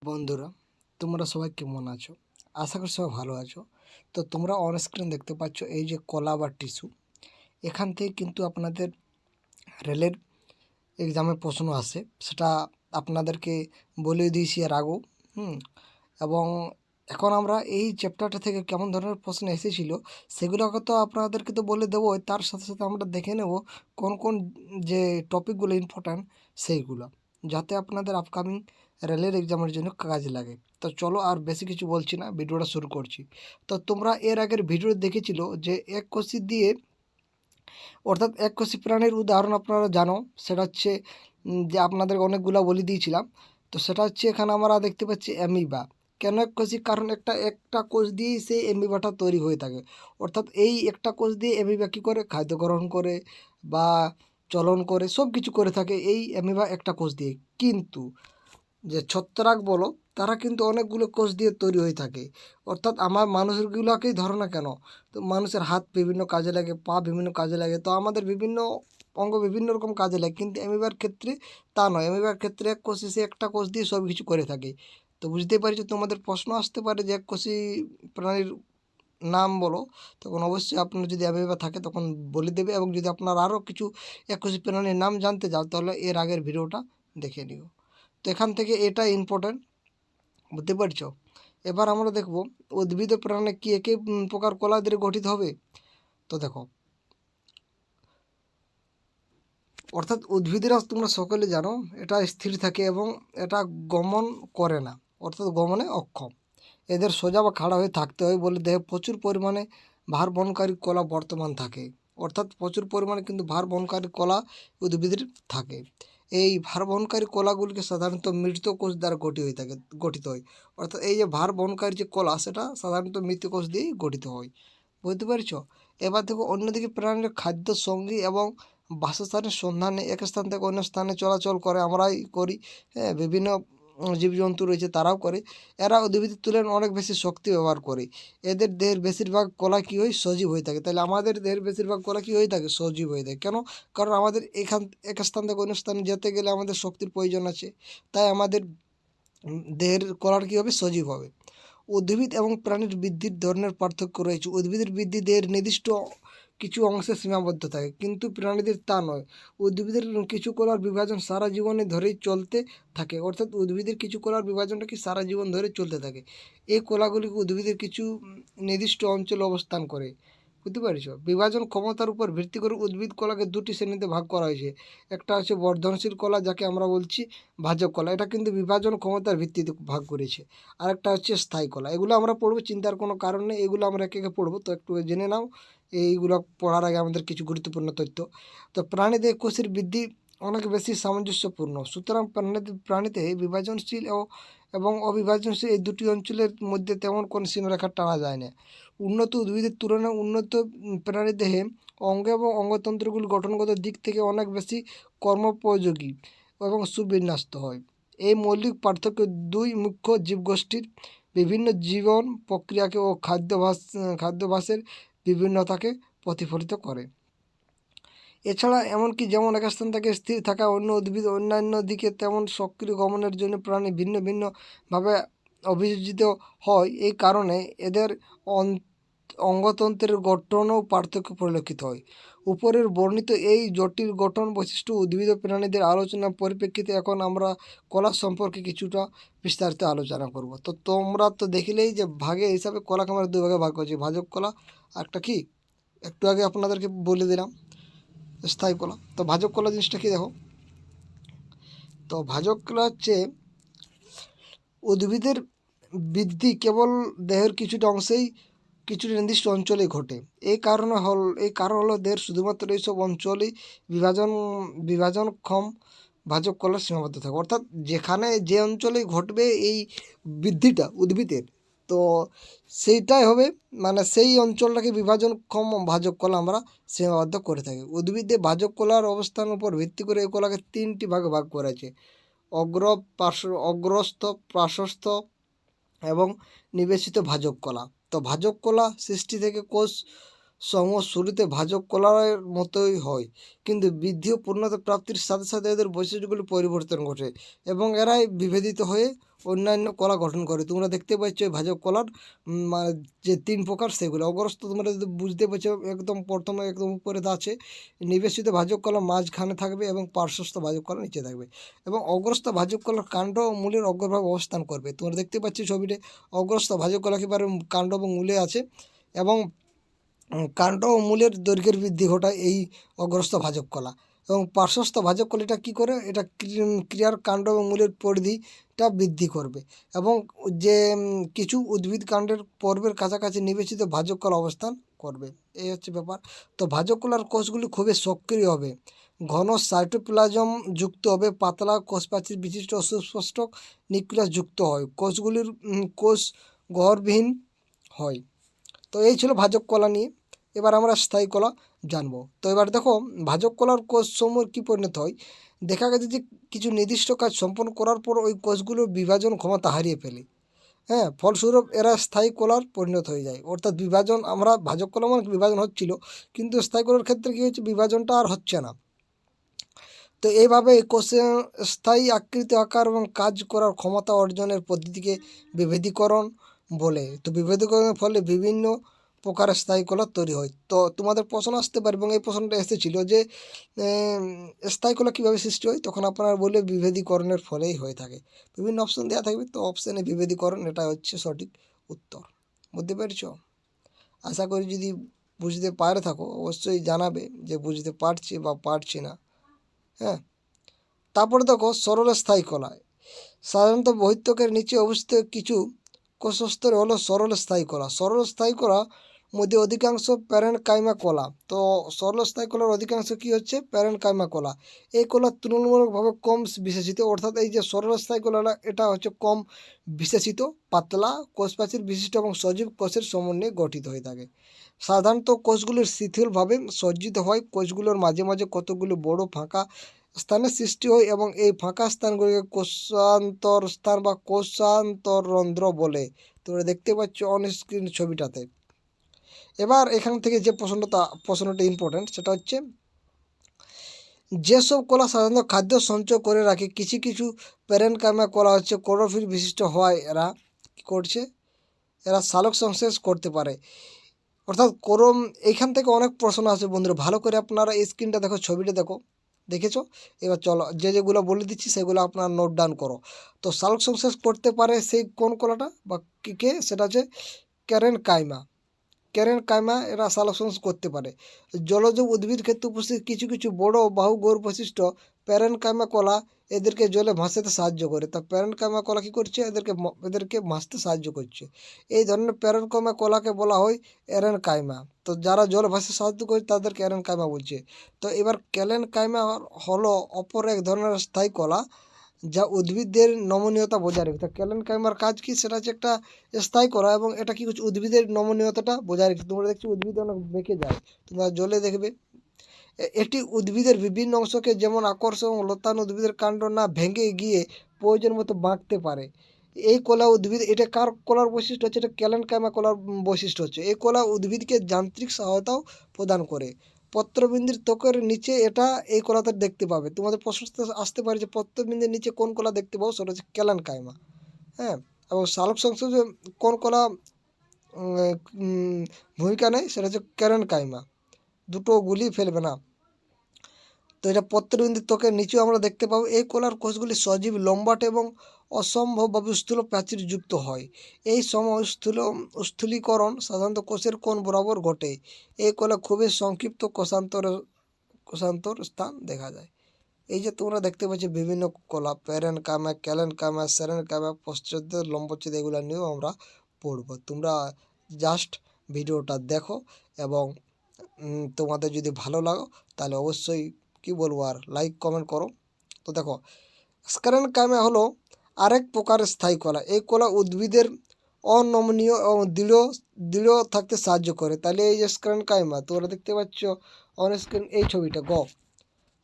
বন্ধুরা, তোমরা সবাই কেমন আছো? আশা করি সবাই ভালো আছো। তো তোমরা অন স্ক্রিন দেখতে পাচ্ছ এই যে কলা বা টিস্যু, এখান থেকে কিন্তু আপনাদের রেলের এক্সামে প্রশ্ন আসে, সেটা আপনাদেরকে বলে দিয়েছি এর আগেও। এবং এখন আমরা এই চ্যাপ্টারটা থেকে কেমন ধরনের প্রশ্ন এসেছিল সেগুলোকে তো আপনাদেরকে তো বলে দেবো, তার সাথে সাথে আমরা দেখে নেব কোন কোন যে টপিকগুলো ইম্পর্ট্যান্ট সেইগুলো, যাতে আপনাদের আপকামিং রেলের এক্সামের জন্য কাজে লাগে। তো চলো আর বেশি কিছু বলছি না, ভিডিওটা শুরু করছি। তো তোমরা এর আগের ভিডিও দেখেছিল যে এককোষী দিয়ে, অর্থাৎ এককোষী প্রাণীর উদাহরণ আপনারা জানো, সেটা হচ্ছে যে আপনাদের অনেকগুলো বলে দিয়েছিলাম। তো সেটা হচ্ছে এখানে আমরা দেখতে পাচ্ছি অ্যামিবা। কেন এককোষী? কারণ একটা কোষ দিয়েই সেই অ্যামিবাটা তৈরি হয়ে থাকে। অর্থাৎ এই একটা কোষ দিয়ে অ্যামিবা কী করে? খাদ্য গ্রহণ করে বা চলন করে, সব কিছু করে থাকে এই অ্যামিবা একটা কোষ দিয়ে। কিন্তু যে ছত্রাক বলো, তারা কিন্তু অনেকগুলো কোষ দিয়ে তৈরি হয়ে থাকে। অর্থাৎ আমার মানুষগুলোকেই ধরো না কেন, তো মানুষের হাত বিভিন্ন কাজে লাগে, পা বিভিন্ন কাজে লাগে, তো আমাদের বিভিন্ন অঙ্গ বিভিন্ন রকম কাজে লাগে। কিন্তু অ্যামিবার ক্ষেত্রে তা নয়। অ্যামিবার ক্ষেত্রে এক কোষ এসে একটা কোষ দিয়ে সব কিছু করে থাকে। তো বুঝতেই পারছি তোমাদের প্রশ্ন আসতে পারে যে এককোষী প্রাণীর নাম বলো, তখন অবশ্যই আপনার যদি অ্যামিবা থাকে তখন বলে দেবে। এবং যদি আপনার আরও কিছু এককোষী প্রাণীর নাম জানতে চাও তাহলে এর আগের ভিডিওটা দেখে নিও। তো এখান থেকে এটা ইম্পর্ট্যান্ট, বুঝতে পারছো? এবার আমরা দেখব উদ্ভিদ ও প্রাণী কি একই প্রকার কলা দিয়ে গঠিত হবে। তো দেখো, অর্থাৎ উদ্ভিদেরা তোমরা সকলে জানো এটা স্থির থাকে এবং এটা গমন করে না, অর্থাৎ গমনে অক্ষম। এদের সোজা বা খাড়া হয়ে থাকতে হয় বলে দেহে প্রচুর পরিমাণে ভার বহনকারী কলা বর্তমান থাকে। অর্থাৎ প্রচুর পরিমাণে কিন্তু ভার বহনকারী কলা উদ্ভিদের থাকে। এই ভার বহনকারী কলাগুলিকে সাধারণত মৃত কোষ দ্বারা গঠিত হয়। অর্থাৎ এই যে ভার বহনকারী যে কলা, সেটা সাধারণত মৃত কোষ দিয়েই গঠিত হয়। বুঝতে পারছ? এবার দেখো, অন্যদিকে প্রাণীর খাদ্য সঙ্গী এবং বাসস্থানের সন্ধানে এক স্থান থেকে অন্য স্থানে চলাচল করে, আমরাই করি। হ্যাঁ, বিভিন্ন জীবজন্তু রয়েছে তারাও করে। এরা উদ্ভিদের তুলনায় অনেক বেশি শক্তি ব্যবহার করে। এদের দেহের বেশিরভাগ কলা কী হয়? সজীব হয়ে থাকে। তাহলে আমাদের দেহের বেশিরভাগ কলা কী হয়ে থাকে? সজীব হয়ে থাকে। কেন? কারণ আমাদের এক স্থান থেকে অন্য স্থানে যেতে গেলে আমাদের শক্তির প্রয়োজন আছে। তাই আমাদের দেহের কলার কী হবে? সজীব হবে। উদ্ভিদ এবং প্রাণীর বৃদ্ধির ধরনের পার্থক্য রয়েছে। উদ্ভিদের বৃদ্ধি দেহের নির্দিষ্ট কিছু অংশে সীমাবদ্ধ থাকে, কিন্তু প্রাণীদের তা নয়। উদ্ভিদের কিছু কলার বিভাজন সারা জীবনে ধরেই চলতে থাকে। অর্থাৎ উদ্ভিদের কিছু কলার বিভাজনটা কি সারা জীবন ধরে চলতে থাকে। এই কলাগুলি উদ্ভিদের কিছু নির্দিষ্ট অঞ্চলে অবস্থান করে। বুঝতে পারছো? বিভাজন ক্ষমতার উপর ভিত্তি করে উদ্ভিদ কলাকে দুটি শ্রেণীতে ভাগ করা হয়েছে। একটা হচ্ছে বর্ধনশীল কলা, যাকে আমরা বলছি ভাজক কলা। এটা কিন্তু বিভাজন ক্ষমতার ভিত্তিতে ভাগ করেছে। আর একটা হচ্ছে স্থায়ী কলা। এগুলো আমরা পড়বো, চিন্তার কোনো কারণ নেই, এগুলো আমরা একে একে পড়বো। তো একটু জেনে নাও এইগুলো পড়ার আগে আমাদের কিছু গুরুত্বপূর্ণ তথ্য। তো প্রাণীদের কোষের বৃদ্ধি অনেক বেশি সামঞ্জস্যপূর্ণ। সুতরাং প্রাণীতে বিভাজনশীল এবং অবিভাজনশীল এই দুটি অঞ্চলের মধ্যে তেমন কোনো সীমারেখা টানা যায় না। উন্নত উদ্ভিদের তুলনায় উন্নত প্রাণী দেহে অঙ্গ এবং অঙ্গতন্ত্রগুলি গঠনগত দিক থেকে অনেক বেশি কর্মোপযোগী এবং সুবিন্যস্ত হয়। এই মৌলিক পার্থক্য দুই মুখ্য জীবগোষ্ঠীর বিভিন্ন জীবন প্রক্রিয়াকে ও খাদ্যাভ্যাসের বিভিন্নতাকে প্রতিফলিত করে। এছাড়া এমনকি যেমন এক স্থান থেকে স্থির থাকা অন্য উদ্ভিদ অন্যান্য দিকে তেমন সক্রিয় গমনের জন্য প্রাণী ভিন্ন ভিন্নভাবে অভিযোজিত হয়। এই কারণে এদের অঙ্গতন্ত্রের গঠনেও পার্থক্য পরিলক্ষিত হয়। উপরের বর্ণিত এই জটিল গঠন বৈশিষ্ট্য উদ্ভিদ ও প্রাণীদের আলোচনার পরিপ্রেক্ষিতে এখন আমরা কলা সম্পর্কে কিছুটা বিস্তারিত আলোচনা করব। তো তোমরা তো দেখিলেই যে ভাগে হিসাবে কলাকে আমরা দুই ভাগে ভাগ করছি, ভাজক কলা আর একটা কি, একটু আগে আপনাদেরকে বলে দিলাম, স্থায়ী কলা। তো ভাজক কলা জিনিসটা কি দেখো, তো ভাজক কলা হচ্ছে উদ্ভিদের বৃদ্ধি কেবল দেহের কিছুটা অংশেই কিছু নির্দিষ্ট অঞ্চলে ঘটে। এই কারণ হলো দেহের শুধুমাত্র এইসব অঞ্চলেই বিভাজনক্ষম ভাজক কলার সীমাবদ্ধ থাকে। অর্থাৎ যেখানে যে অঞ্চলেই ঘটবে এই বৃদ্ধিটা উদ্ভিদের, তো সেইটাই হবে, মানে সেই অঞ্চলটাকে বিভাজনক্ষম ভাজক কলা আমরা সীমাবদ্ধ করে থাকি। উদ্ভিদে ভাজক কলার অবস্থানের উপর ভিত্তি করে এই কলাকে তিনটি ভাগে ভাগ করা আছে: অগ্রস্থ, পার্শ্বস্থ এবং নিবেশিত ভাজক কলা। তো ভাজক কলা সৃষ্টি থেকে কোষ সমূহ শুরুতে ভাজক কলার মতোই হয়, কিন্তু বৃদ্ধি ও পূর্ণতা প্রাপ্তির সাথে সাথে এদের বৈশিষ্ট্যগুলি পরিবর্তন ঘটে এবং এরাই বিভেদিত হয়ে অন্যান্য কলা গঠন করে। তোমরা দেখতে পাচ্ছ এই ভাজক কলার যে 3 প্রকার সেগুলো অগ্রস্ত তোমরা যদি বুঝতে পারছো, একদম প্রথমে একদম উপরে আছে নিবেশিত ভাজক কলা মাঝখানে থাকবে এবং পার্শ্বস্থ ভাজক কলা নিচে থাকবে এবং অগ্রস্ত ভাজক কলার কাণ্ড ও মূলের অগ্রভাগে অবস্থান করবে। তোমরা দেখতে পাচ্ছ ছবিতে অগ্রস্ত ভাজক কলা একেবারে কাণ্ড এবং মূলে আছে এবং কাণ্ড ও মূলের দৈর্ঘ্যের বৃদ্ধি ঘটায় এই অগ্রস্ত ভাজক কলা এবং পার্শ্বস্থ ভাজক কলাটা কী করে, এটা ক্রিয়ার কাণ্ড এবং মূলের পরিধিটা বৃদ্ধি করবে এবং যে কিছু উদ্ভিদ কাণ্ডের পর্বের কাছাকাছি নিবেশিত ভাজক কলা অবস্থান করবে। এই হচ্ছে ব্যাপার। তো ভাজক কলার কোষগুলি খুবই সক্রিয় হবে, ঘন সাইটোপ্লাজম যুক্ত হবে, পাতলা কোষপ্রাচীর বিশিষ্ট সুস্পষ্ট নিউক্লিয়াস যুক্ত হয়, কোষগুলির কোষ গহ্বরবিহীন হয়। তো এই ছিল ভাজক কলা নিয়ে। এবার আমরা স্থায়ী কলা জানবো। তো এবার দেখো ভাজক কলার কোষসমূহের কী পরিণত হয়। দেখা গেছে যে কিছু নির্দিষ্ট কাজ সম্পন্ন করার পর ওই কোষগুলোর বিভাজন ক্ষমতা হারিয়ে ফেলে। হ্যাঁ, ফলস্বরূপ এরা স্থায়ী কলার পরিণত হয়ে যায়। অর্থাৎ বিভাজন, আমরা ভাজক কলা মানে বিভাজন হচ্ছিল, কিন্তু স্থায়ী কলার ক্ষেত্রে কী হচ্ছে, বিভাজনটা আর হচ্ছে না। তো এইভাবে কোষে স্থায়ী আকৃতি, আকার এবং কাজ করার ক্ষমতা অর্জনের পদ্ধতিকে বিভেদীকরণ বলে। তো বিভেদীকরণের ফলে বিভিন্ন প্রকারের স্থায়ী কলা তৈরি হয়। তো তোমাদের প্রশ্ন আসতে পারে এবং এই প্রশ্নটা এসেছিল যে স্থায়ী কলা কীভাবে সৃষ্টি হয়, তখন আপনারা বললে বিভেদীকরণের ফলেই হয়ে থাকে। বিভিন্ন অপশন দেওয়া থাকবে, তো অপশানে বিভেদীকরণ এটা হচ্ছে সঠিক উত্তর। বুঝতে পেরেছ? আশা করি যদি বুঝতে পারে থাকো অবশ্যই জানাবে যে বুঝতে পারছি বা পারছি না। হ্যাঁ, তারপরে দেখো সরল স্থায়ী কলা। সাধারণত বহিঃত্বকের নিচে অবস্থিত কিছু কোষস্তরে হলো সরল স্থায়ী কলা। সরল স্থায়ী কলা মধ্যে অধিকাংশ প্যারেনকাইমা কলা। তো সরল স্থায়ী কলার অধিকাংশ কী হচ্ছে, প্যারেনকাইমা কলা। এই কলা তুলনামূলকভাবে কম বিশেষিত, অর্থাৎ এই যে সরল স্থায়ী কলাটা এটা হচ্ছে কম বিশেষিত, পাতলা কোষপ্রাচীর বিশিষ্ট এবং সজীব কোষের সমন্বয়ে গঠিত হয়ে থাকে। সাধারণত কোষগুলির শিথিলভাবে সজ্জিত হয়, কোষগুলোর মাঝে মাঝে কতগুলো বড় ফাঁকা স্থানের সৃষ্টি হয় এবং এই ফাঁকা স্থানগুলিকে কোষান্তর স্থান বা কোষান্তররন্ধ্র বলে। তোমরা দেখতে পাচ্ছ অন স্ক্রিন ছবিটাতে। এবার এখান থেকে যে প্রশ্নটা ইম্পর্টেন্ট, সেটা হচ্ছে যেসব কলা সাধারণত খাদ্য সঞ্চয় করে রাখে, কিছু কিছু প্যারেনকাইমা কলা হচ্ছে ক্লোরোফিল বিশিষ্ট হওয়ায় এরা কী করছে, এরা সালোক সংশ্লেষ করতে পারে। অর্থাৎ এইখান থেকে অনেক প্রশ্ন আসে বন্ধুরা, ভালো করে আপনারা এই স্ক্রিনটা দেখো, ছবিটা দেখো, দেখেছো? এবার চলো যেগুলো বলে দিচ্ছি সেগুলো আপনারা নোট ডাউন করো। তো সালোক সংশ্লেষ করতে পারে সেই কোন কলাটা বা কে, সেটা হচ্ছে ক্যারেনকাইমা এরা সালোক সংশ্লেষ করতে পারে। জলজ উদ্ভিদ ক্ষেত্রে উপস্থিত কিছু কিছু বড় বাহু গৌর বৈশিষ্ট্য প্যারেনকাইমা কলা এদেরকে জলে ভাসাতে সাহায্য করে। তা প্যারেনকাইমা কলা কী করছে, এদেরকে ভাসতে সাহায্য করছে। এই ধরনের প্যারেনকাইমা কলাকে বলা হয় এরেনকাইমা। তো যারা জল ভাসতে সাহায্য করে তাদেরকে এরেনকাইমা বলছে। তো এবার ক্যালেনকাইমা হলো অপর এক ধরনের স্থায়ী কলা যা উদ্ভিদের নমনীয়তা বজায় রাখে। তো ক্যালেনকাইমার কাজ কি, সেটা হচ্ছে একটা স্থায়ী করা এবং এটা কি হচ্ছে, উদ্ভিদের নমনীয়তাটা বজায় রাখে। তোমরা দেখছো উদ্ভিদ অনেক বেঁকে যায়, তোমরা জলে দেখবে। এটি উদ্ভিদের বিভিন্ন অংশকে, যেমন আকর্ষণ এবং লতানো উদ্ভিদের কাণ্ড না ভেঙে গিয়ে প্রয়োজন মতো বাঁকতে পারে। এই কলা উদ্ভিদ, এটা কার কলার বৈশিষ্ট্য হচ্ছে, এটা ক্যালেনকাইমা কলার বৈশিষ্ট্য হচ্ছে। এই কলা উদ্ভিদকে যান্ত্রিক সহায়তাও প্রদান করে। পত্রবিন্দির ত্বকের নিচে এই কলাতে দেখতে পাবে। তোমাদের প্রশ্ন আসতে পারে যে পত্রবিন্দির নিচে কোন কলা দেখতে পাবো, সেটা হচ্ছে ক্যালেনকাইমা। হ্যাঁ, এবং সালোক সংশ্লেষে কোন কলা ভূমিকা নেয়, সেটা হচ্ছে ক্যালেনকাইমা। দুটো গুলি ফেলবে না। তো এটা পত্রবিন্দু ত্বকের নিচেও আমরা দেখতে পাবো। এই কলার কোষগুলি সজীব, লম্বাটে এবং অসম্ভবভাবে স্থূল প্রাচীর যুক্ত হয়। এই সময় স্থূলীকরণ সাধারণত কোষের কোণ বরাবর ঘটে। এই কলা খুবই সংক্ষিপ্ত কোষান্তর স্থান দেখা যায়। এই যে তোমরা দেখতে পাচ্ছ বিভিন্ন কলা, প্যারেনকাইমা, ক্যালেনকাইমা, সেরেনকাইমা, পশ্চাৎ লম্বচ্ছেদ, এগুলো নিয়েও আমরা পড়ব। তোমরা জাস্ট ভিডিওটা দেখো এবং তোমাদের যদি ভালো লাগে তাহলে অবশ্যই কি বলবো আর লাইক কমেন্ট করো। তো দেখো স্ক্যারেনকাইমা হলো আরেক প্রকারের স্থায়ী কলা। এই কলা উদ্ভিদের অনমনীয় এবং দৃঢ় থাকতে সাহায্য করে। তাহলে এই যে স্ক্যারেনকাইমা তোমরা দেখতে পাচ্ছ অন স্ক্রিন এই ছবিটা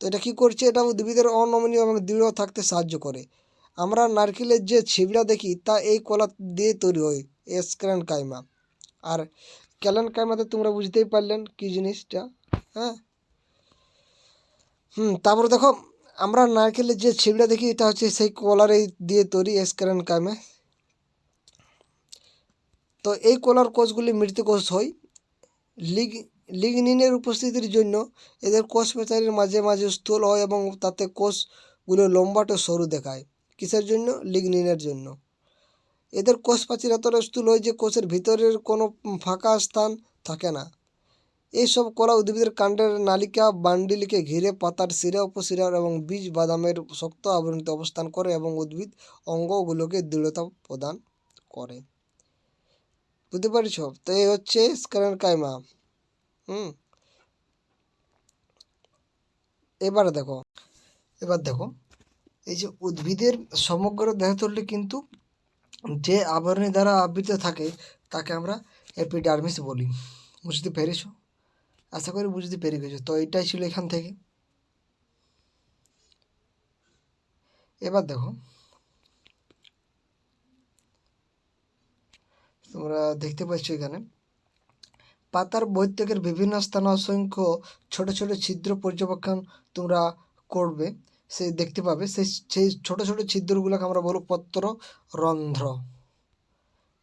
তো এটা কী করছে, এটা উদ্ভিদের অনমনীয় এবং দৃঢ় থাকতে সাহায্য করে। আমরা নারকেলের যে ছিবড়া দেখি তা এই কলা দিয়ে তৈরি হয়, স্ক্যারেনকাইমা। আর কেলেঙ্কারিতে তোমরা বুঝতেই পারলেন কি জিনিসটা। হ্যাঁ, তারপরে দেখো আমরা নারকেলের যে ছিবড়া দেখি এটা হচ্ছে সেই কলারে দিয়ে তৈরি কেলেঙ্কারি। তো এই কলার কোষগুলি মৃত কোষ হয়। লিগনিনের উপস্থিতির জন্য এদের কোষ প্রাচীরের মাঝে মাঝে স্থূল হয় এবং তাতে কোষগুলো লম্বাটে সরু দেখায়। কিসের জন্য? লিগনিনের জন্য। এদের কোষ প্রাচীর এতটা স্থূল হয় যে কোষের ভিতরের কোনো ফাঁকা স্থান থাকে না। এইসব কলা উদ্ভিদের কাণ্ডের নালিকা বান্ডিলকে ঘিরে পাতার শিরা উপশিরা এবং বীজ বাদামের শক্ত আবরণীতে অবস্থান করে এবং উদ্ভিদ অঙ্গগুলোকে দৃঢ়তা প্রদান করে। বুঝতে পারছ? তো এই হচ্ছে স্কেলেনকাইমা। এবার দেখো এই যে উদ্ভিদের সমগ্র দেহতলে কিন্তু যে আবরণী দ্বারা আবৃত থাকে তাকে আমরা এপিডার্মিস বলি। বুঝতে পেরেছো? আশা করি বুঝতে পেরে গেছো। তো এটাই ছিল এখান থেকে। এবার দেখো তোমরা দেখতে পাচ্ছ এখানে পাতার বৈত্যকের বিভিন্ন স্থানে অসংখ্য ছোট ছোট ছিদ্র পর্যবেক্ষণ তোমরা করবে, সে দেখতে পাবে। সেই ছোট ছোট ছিদ্রগুলোকে আমরা বলবো পত্ররন্ধ্র।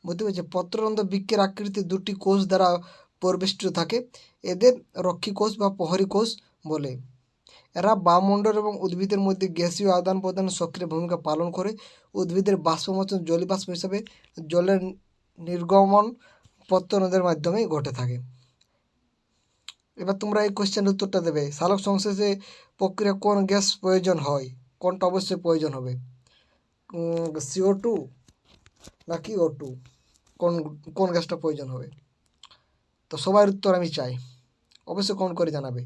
বুঝতে পারছি? পত্ররন্ধ্র বৃক্ষের আকৃতি দুটি কোষ দ্বারা পরিবেষ্টিত থাকে। এদের রক্ষী কোষ বা প্রহরী কোষ বলে। এরা বায়ুমণ্ডল এবং উদ্ভিদের মধ্যে গ্যাসীয় আদান প্রদানে সক্রিয় ভূমিকা পালন করে। উদ্ভিদের বাষ্পমোচন জলীয়বাষ্প হিসাবে জলের নির্গমন পত্ররন্ধ্রের মাধ্যমে ঘটে থাকে। এবার তোমরা এই কোশ্চেনের উত্তরটা দেবে। সালোক সংশ্লেষে প্রক্রিয়া কোন গ্যাস প্রয়োজন হয়? কোনটা অবশ্যই প্রয়োজন হবে? CO2 নাকি O2? কোন কোন গ্যাসটা প্রয়োজন হবে? তো সবার উত্তর আমি চাই, অবশ্যই কমেন্ট করে জানাবে।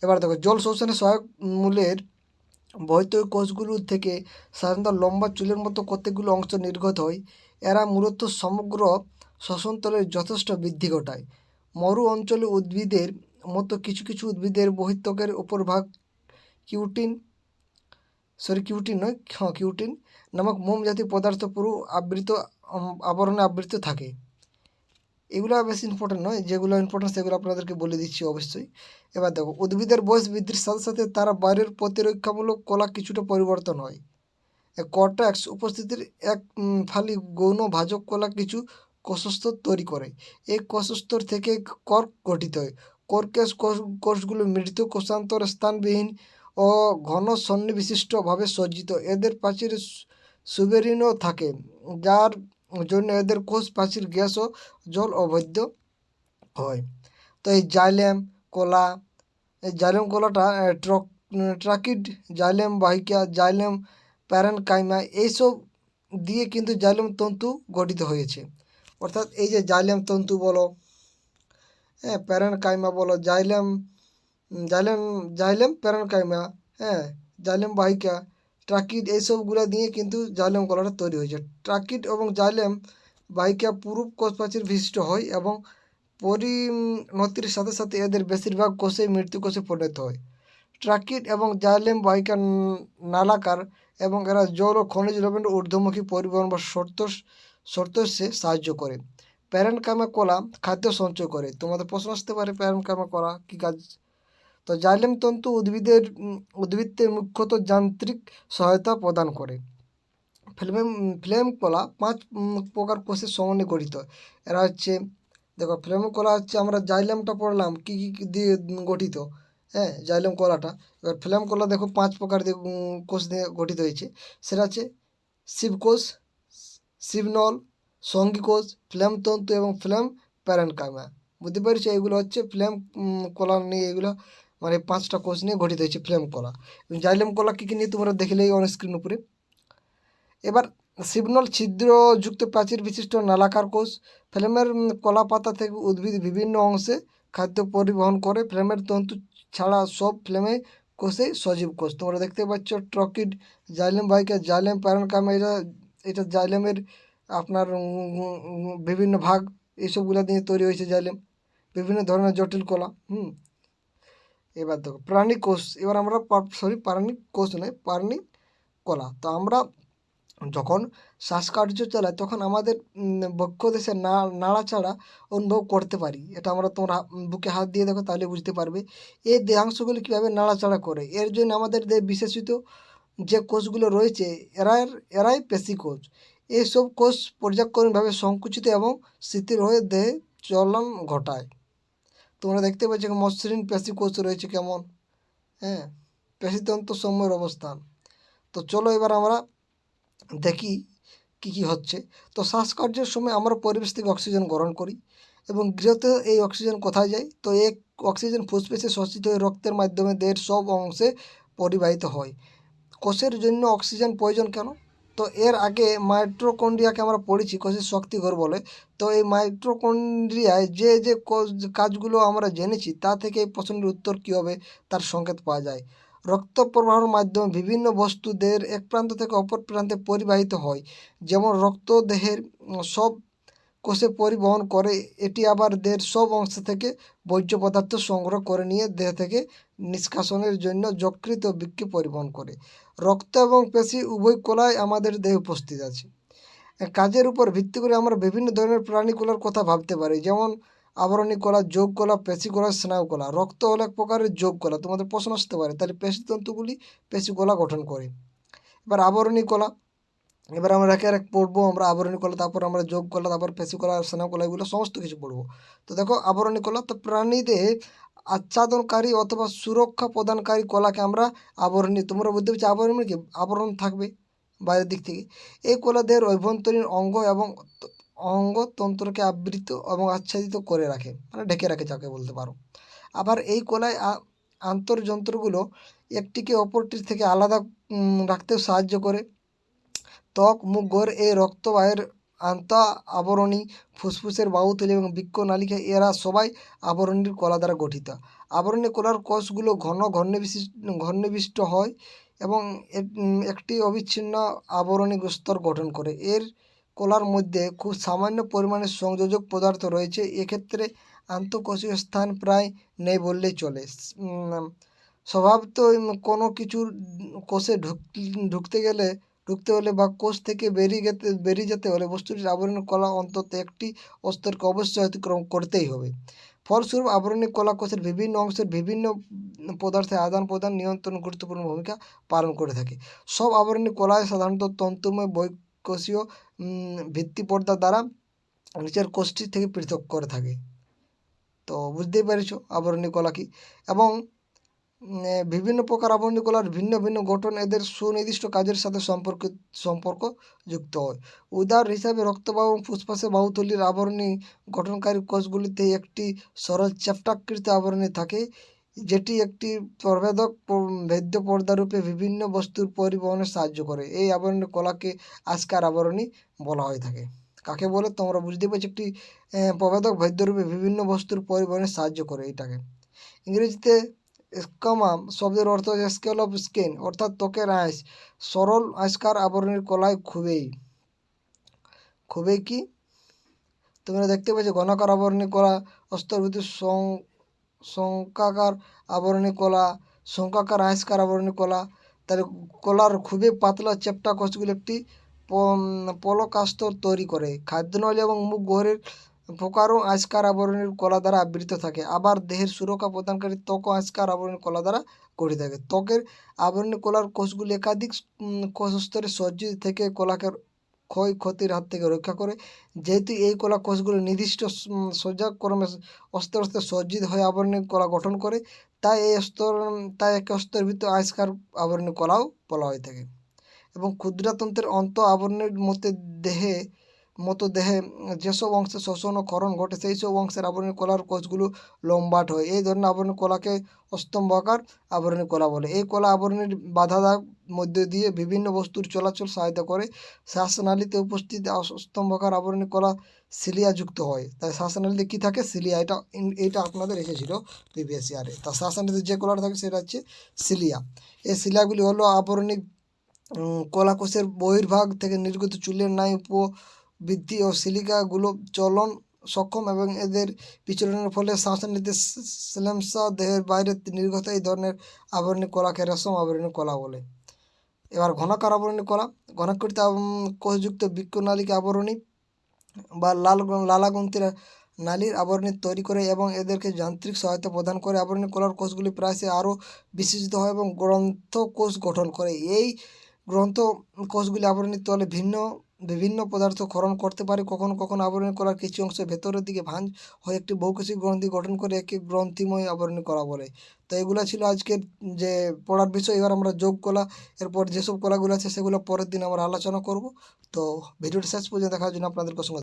এবার দেখো জল শোষণে সহায়ক মূলের বৈতরিক কোষগুলো থেকে সাধারণত লম্বা চুলের মতো কতগুলো অংশ নির্গত হয়। এরা মূলত সমগ্র শ্বসনতলের যথেষ্ট বৃদ্ধি ঘটায়। মরু অঞ্চলে উদ্ভিদের মতো কিছু কিছু উদ্ভিদের বহিত্বকের উপরভাগ কিউটিন কিউটিন নামক মোম জাতীয় পদার্থ পুরো আবরণে আবৃত থাকে। এগুলো বেশি ইম্পর্টেন্ট নয়, যেগুলো ইম্পর্টেন্ট সেগুলো আপনাদেরকে বলে দিচ্ছি অবশ্যই। এবার দেখো উদ্ভিদের বয়স বৃদ্ধির সাথে সাথে তারা বাইরের প্রতিরক্ষামূলক কলা কিছুটা পরিবর্তন হয়। কর্টেক্স উপস্থিতির এক ফালি গৌণ ভাজক কলা কিছু কোষস্তর তৈরি করে। এই কোষস্তর থেকে কর্ক গঠিত হয়। কর্কের কোষগুলো মৃত কোষান্তর স্থানবিহীন ও ঘন সন্নিবিশিষ্টভাবে সজ্জিত। এদের প্রাচীরে সুবেরিনও থাকে, যার জন্য এদের কোষ প্রাচীর গ্যাস ও জল অবৈধ হয়। তো এই জাইলেম কলাটা ট্রাকিড, জাইলেম বাহিকা, জাইলেম প্যারেনকাইমা এইসব দিয়ে কিন্তু জাইলেম তন্তু গঠিত হয়েছে। অর্থাৎ এই যে জাইলেম তন্তু বলো, হ্যাঁ, প্যারেনকাইমা বলো, জাইলেম জাইলেম জাইলেম প্যারেনকাইমা, হ্যাঁ, জাইলেম বাহিকা, ট্রাকিড এইসবগুলো দিয়ে কিন্তু জাইলেম কলাটা তৈরি হয়েছে। ট্রাকিড এবং জাইলেম বাহিকা পুরুপ কোষ প্রাচীর বিশিষ্ট হয় এবং পরিণতির সাথে সাথে এদের বেশিরভাগ কোষে মৃত্যু কোষে পরিণত হয়। ট্রাকিড এবং জাইলেম বাহিকা নালাকার এবং এরা জল ও খনিজ লবণের ঊর্ধ্বমুখী পরিবহন বা সে সাহায্য করে। প্যারেনকাইমা কলা খাদ্য সঞ্চয় করে। তোমাদের প্রশ্ন আসতে পারে প্যারেনকাইমা কলা কী কাজ? তো জাইলেম তন্তু উদ্ভিদকে মুখ্যত যান্ত্রিক সহায়তা প্রদান করে। ফ্লেম কলা 5 প্রকার কোষের সমন্বয়ে গঠিত। এরা হচ্ছে, দেখো ফ্লেম কলা হচ্ছে, আমরা জাইলেমটা পড়লাম কী কী দিয়ে গঠিত, হ্যাঁ, জাইলেম কলাটা। এবার ফ্লেম কলা দেখো 5 প্রকার দিয়ে কোষ দিয়ে গঠিত হয়েছে। সেটা হচ্ছে শিবকোষ, শিবনল, সঙ্গী কোষ, ফ্লেম তন্তু এবং ফ্লেম প্যারেনকাইমা। বুঝতে পেরেছি? এগুলো হচ্ছে ফ্লেম কলা নিয়ে, এগুলো মানে 5টা কোষ নিয়ে গঠিত হয়েছে ফ্লেম কলা। জাইলেম কলা কী কী নিয়ে তোমরা দেখলেই অন স্ক্রিন উপরে। এবার শিবনল ছিদ্রযুক্ত প্রাচীর বিশিষ্ট নালাকার কোষ। ফ্লেমের কলা পাতা থেকে উদ্ভিদ বিভিন্ন অংশে খাদ্য পরিবহন করে। ফ্লেমের তন্তু ছাড়া সব ফ্লেমে কোষেই সজীব কোষ। তোমরা দেখতে পাচ্ছ ট্রকিড, জাইলেম বাহিকা, জাইলেম প্যারেনকাইমা, এটা জাইলেমের আপনার বিভিন্ন ভাগ এইসবগুলো দিয়ে তৈরি হয়েছে জাইলেম, বিভিন্ন ধরনের জটিল কলা। এবার দেখো প্রাণী কোষ। এবার আমরা প্রাণী কোষ নয়, প্রাণী কলা। তো আমরা যখন শ্বাসকার্য চালায় তখন আমাদের বক্ষ দেশে নাড়াচাড়া অনুভব করতে পারি। এটা আমরা তোমরা বুকে হাত দিয়ে দেখো তাহলে বুঝতে পারবে। এই দেহাংশগুলি কীভাবে নাড়াচাড়া করে, এর জন্য আমাদের দেহে বিশেষিত যে কোষগুলো রয়েছে এরাই পেশি কোষ। এইসব কোষ পর্যায়ক্রমিকভাবে সংকুচিত এবং শিথিল হয়ে দেহে চলন ঘটায়। তোমরা দেখতে পাচ্ছ মসৃণ পেশি কোষ রয়েছে কেমন, হ্যাঁ, পেশিতন্ত্র সমূহের অবস্থান। তো চলো এবার আমরা দেখি কী কী হচ্ছে। তো শ্বাসকার্যের সময় আমরা পরিবেশ থেকে অক্সিজেন গ্রহণ করি এবং গৃহতে এই অক্সিজেন কোথায় যায়, তো এই অক্সিজেন ফুসফুসে শোষিত হয়ে রক্তের মাধ্যমে দেহের সব অংশে পরিবাহিত হয়। কোষের জন্য অক্সিজেন প্রয়োজন কেন, তো এর আগে মাইটোকন্ড্রিয়াকে আমরা পড়েছি কোষের শক্তিঘর বলে। তো এই মাইটোকন্ড্রিয়ায় যে কাজগুলো আমরা জেনেছি তা থেকে এই প্রশ্নের উত্তর কী হবে তার সংকেত পাওয়া যায়। রক্ত প্রবাহের মাধ্যমে বিভিন্ন বস্তু দেহের এক প্রান্ত থেকে অপর প্রান্তে পরিবাহিত হয়। যেমন রক্ত দেহের সব কোষে পরিবহন করে, এটি আবার দেহের সব অংশ থেকে বর্জ্য পদার্থ সংগ্রহ করে নিয়ে দেহ থেকে নিষ্কাশনের জন্য যকৃৎ ও বৃক্কে পরিবহন করে। রক্ত এবং পেশি উভয় কলাই আমাদের দেহে উপস্থিত আছে। কাজের উপর ভিত্তি করে আমরা বিভিন্ন ধরনের প্রাণীকলার কথা ভাবতে পারি, যেমন আবরণী কলা, যোগ কলা, পেশি কলা, স্নায়ু কলা। রক্ত হলো এক প্রকারের যোগ কলা, তোমাদের প্রশ্ন আসতে পারে তাহলে পেশিতন্তুগুলি পেশি কলা গঠন করে। এবার আবরণী কলা, এবার আমরা একে এক পড়বো, আমরা আবরণী কলা, তারপর আমরা যোগ কলা, তারপর পেশি কলা, স্নায়ু কলা, এগুলো সমস্ত কিছু পড়বো। তো দেখো আবরণী কলা, তো প্রাণীদের আচ্ছাদনকারী অথবা সুরক্ষা প্রদানকারী কলাকে আমরা আবরণী, তোমরা বুঝতে পারছো আবরণী কি, আবরণ থাকবে বাইরের দিক থেকে। এই কলা দেহের অভ্যন্তরীণ অঙ্গতন্ত্রকে আবৃত এবং আচ্ছাদিত করে রাখে, মানে ঢেকে রাখে যাকে বলতে পারো। আবার এই কলায় আন্তর্যন্ত্রগুলো একটিকে অপরটির থেকে আলাদা রাখতেও সাহায্য করে। ত্বক, মুখ, ঘর, এই রক্তবাহের আন্তঃ আবরণী, ফুসফুসের বাহুথলি এবং বৃক্কনালিকা, এরা সবাই আবরণীর কলা দ্বারা গঠিত। আবরণী কলার কোষগুলো ঘনবিষ্ট হয় এবং একটি অবিচ্ছিন্ন আবরণী স্তর গঠন করে। এর কলার মধ্যে খুব সামান্য পরিমাণে সংযোজক পদার্থ রয়েছে, এক্ষেত্রে আন্তঃকোষীয় স্থান প্রায় নেই বললেই চলে। স্বভাবত কোনো কিছুর কোষে ঢুকতে হলে বা কোষ থেকে বেরিয়ে যেতে হলে বস্তুটির আবরণী কলা অন্তত একটি স্তরকে অবশ্যই অতিক্রম করতেই হবে। ফলস্বরূপ আবরণী কলা কোষের বিভিন্ন অংশের বিভিন্ন পদার্থের আদান প্রদান নিয়ন্ত্রণ গুরুত্বপূর্ণ ভূমিকা পালন করে থাকে। সব আবরণী কলায় সাধারণত তন্তুময় বহিঃকোষীয় ভিত্তিপর্দা দ্বারা নিচের কোষটি থেকে পৃথক করে থাকে। তো বুঝতেই পেরেছো আবরণী কলা কি, এবং বিভিন্ন প্রকার আবরণী কলার ভিন্ন ভিন্ন গঠন এদের সুনির্দিষ্ট কাজের সাথে সম্পর্ক যুক্ত হয়। উদাহরণ হিসাবে রক্তবাহ এবং ফুসফুসের বাহুথলির আবরণী গঠনকারী কোষগুলিতে একটি সরল চ্যাপ্টাকৃত আবরণী থাকে, যেটি একটি ভেদ্য পর্দারূপে বিভিন্ন বস্তুর পরিবহনে সাহায্য করে। এই আবরণী কলাকে আস্কার আবরণী বলা হয়ে থাকে। কাকে বলে তোমরা বুঝতে পারছো, একটি প্রভেদক ভেদ্যরূপে বিভিন্ন বস্তুর পরিবহনে সাহায্য করে এইটাকে। ইংরেজিতে স্কামা শব্দের অর্থ হচ্ছে স্কেল অফ স্কিন, অর্থাৎ ত্বকের আঁশ। সরল আস্কার আবরণীর কলায় খুবই কি তোমরা দেখতে পাচ্ছ ঘনাকার আবরণী কলা, অস্তরভূত শঙ্কাকার আবরণী কলা, শঙ্কাকার আঁশকার আবরণী কলা। তাহলে কলার খুবই পাতলা চ্যাপ্টা কোষগুলো একটি পলকাস্তর তৈরি করে। খাদ্যনালী এবং মুখ গহ্বরের প্রকারও আঁশকার আবরণীর কলা দ্বারা আবৃত থাকে। আবার দেহের সুরক্ষা প্রদানকারী ত্বক আঁশকার আবরণীর কলা দ্বারা গঠিত থাকে। ত্বকের আবরণী কলার কোষগুলি একাধিক কোষস্তরে সজ্জিত থেকে কলাকে ক্ষয়ক্ষতির হাত থেকে রক্ষা করে। যেহেতু এই কলা কোষগুলি নির্দিষ্ট সজ্জাক্রমে অস্তে অস্তে সজ্জিত হয়ে আবরণী কলা গঠন করে, তাই একে স্তরভিত আঁশকার আবরণী কলাও বলা হয়ে থাকে। এবং ক্ষুদ্রাতন্ত্রের আবরণের দেহে যেসব অংশে শ্বসন ও ক্ষরণ ঘটে সেই সব অংশের আবরণী কলার কোষগুলো লম্বাট হয়। এই ধরনের আবরণী কলাকে স্তম্ভাকার আবরণী কলা বলে। এই কলা আবরণীর বাধাদার মধ্যে দিয়ে বিভিন্ন বস্তুর চলাচল সহায়তা করে। শ্বাসনালীতে উপস্থিত স্তম্ভাকার আবরণী কলা সিলিয়া যুক্ত হয়। তাই শ্বাসনালীতে কী থাকে, সিলিয়া। এটা আপনাদের এসেছিল প্রিভিয়াস ইয়ারে। তা শ্বাসনালীতে যে কলাটা থাকে সেটা হচ্ছে সিলিয়া। এই সিলিয়াগুলি হলো আবরণী কলাকোষের বহির্ভাগ থেকে নির্গত চুলের ন্যায় উপবৃদ্ধি ও সিলিকাগুলো চলন সক্ষম এবং এদের বিচলনের ফলে শ্বাসনালীতে শ্লেষ্মা দেহের বাইরে নির্গত এই ধরনের আবরণী কলাকে রেশম আবরণী কলা বলে। এবার ঘনাকার আবরণী কলা, ঘনাকৃত কোষযুক্ত বৃক্কনালিকা আবরণী বা লালাগ্রন্থির নালীর আবরণী তৈরি করে এবং এদেরকে যান্ত্রিক সহায়তা প্রদান করে। আবরণী কলার কোষগুলি প্রায়শই আরও বিশেষিত হয় এবং গ্রন্থ কোষ গঠন করে। এই গ্রন্থ কোষগুলি আবরণীর তলে বিভিন্ন পদার্থ ক্ষরণ করতে পারে। কখনো কখনো আবরণী কলার কিছু অংশ ভেতরের দিকে ভাঁজ হয়ে একটি বহুকোষী গ্রন্থি গঠন করে একে গ্রন্থিময় আবরণী কলা বলে। তো এগুলো ছিল আজকের যে পড়ার বিষয়। এবার আমরা যোগ কলা, এরপর যেসব কলাগুলো আছে সেগুলো পরের দিন আমরা আলোচনা করব। তো ভিডিওটি শেষ পর্যন্ত দেখার জন্য আপনাদেরকে অসংখ্য